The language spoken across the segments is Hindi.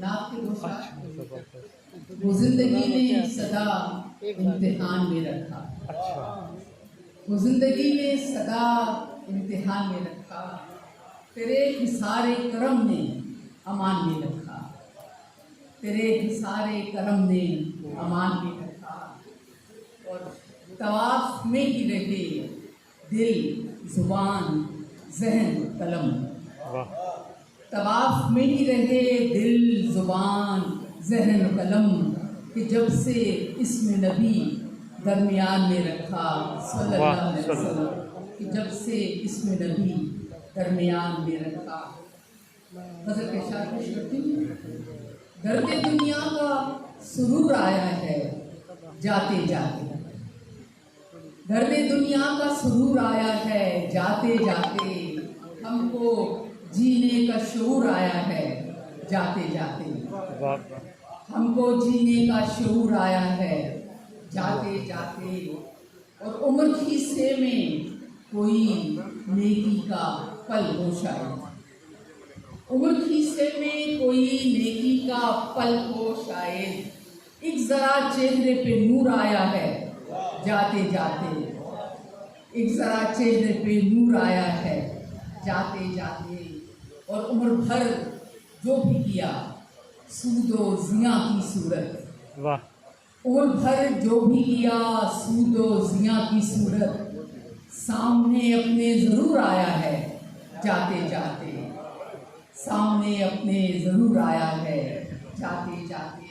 नाथ के दूसरा वो जिंदगी ने सदा इम्तिहान में रखा, वो जिंदगी ने सदा इम्तिहान में रखा, तेरे हिसारे करम ने अमान में रखा, तेरे हिसारे करम ने अमान में रखा। और तवाफ में ही रहे दिल जुबान जहन कलम, तवाफ में ही रहे दिल जुबान जहन कलम, कि जब से इसमें नबी दरमियान में रखा सल्लल्लाहु अलैहि वसल्लम, कि जब से इसमें नबी दरमियान में रखा। हज़रत के शाह पेश करती हैं, दर्द दुनिया का सुरूर आया है जाते जाते, दर्द दुनिया का सुरूर आया है जाते जाते, हमको जीने का शऊर आया है जाते जाते, हमको जीने का शऊर आया है जाते जाते। और उम्र की हिस्से में कोई नेकी का पल होश आए, उम्र की हिस्से में कोई नेकी का पल होश आए, एक जरा चेहरे पे नूर आया है जाते जाते, एक जरा चेहरे पे नूर आया है जाते जाते। और उम्र भर जो भी किया सूदो जिया की सूरत, उम्र भर जो भी किया सूदो जिया की सूरत, सामने अपने जरूर आया है जाते जाते, सामने अपने जरूर आया है जाते जाते।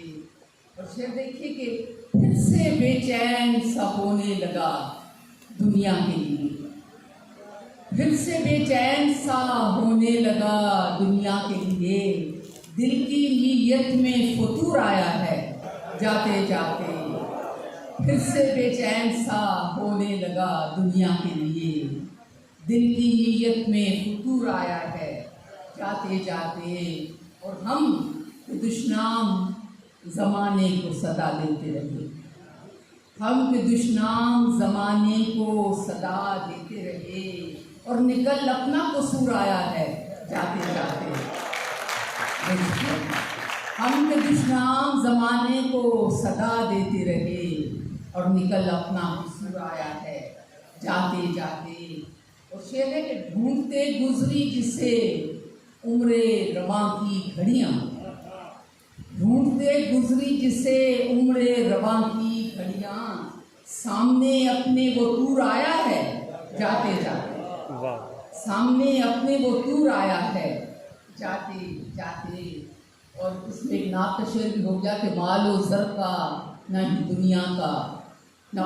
और फिर देखिए कि फिर से बेचैन सा होने लगा दुनिया के लिए, फिर से बेचैन सा होने लगा दुनिया के लिए, दिल की नीयत में फतूर आया है जाते जाते, फिर से बेचैन सा होने लगा दुनिया के लिए, दिल की नीयत में फतूर आया है जाते जाते। और हम दुश्मन ज़माने को सदा देते रहे, हम के दुश्मन ज़माने को सदा देते रहे, और निकल अपना कसूर आया है जाते जाते। हम के दुश्मन ज़माने को सदा देते रहे, और निकल अपना कसूर आया है जाते जाते। और शेर है कि ढूंढते गुजरी जिसे उम्रे रवा की घड़ियाँ, ढूंढते गुजरी जिसे उम्रे रवा की घड़ियाँ, सामने अपने वो तूर आया है जाते जाते, सामने अपने वो तूर आया है जाते जाते। और इसमें एक नात का शेर भी हो गया कि मालो ज़र का ना ही दुनिया का ना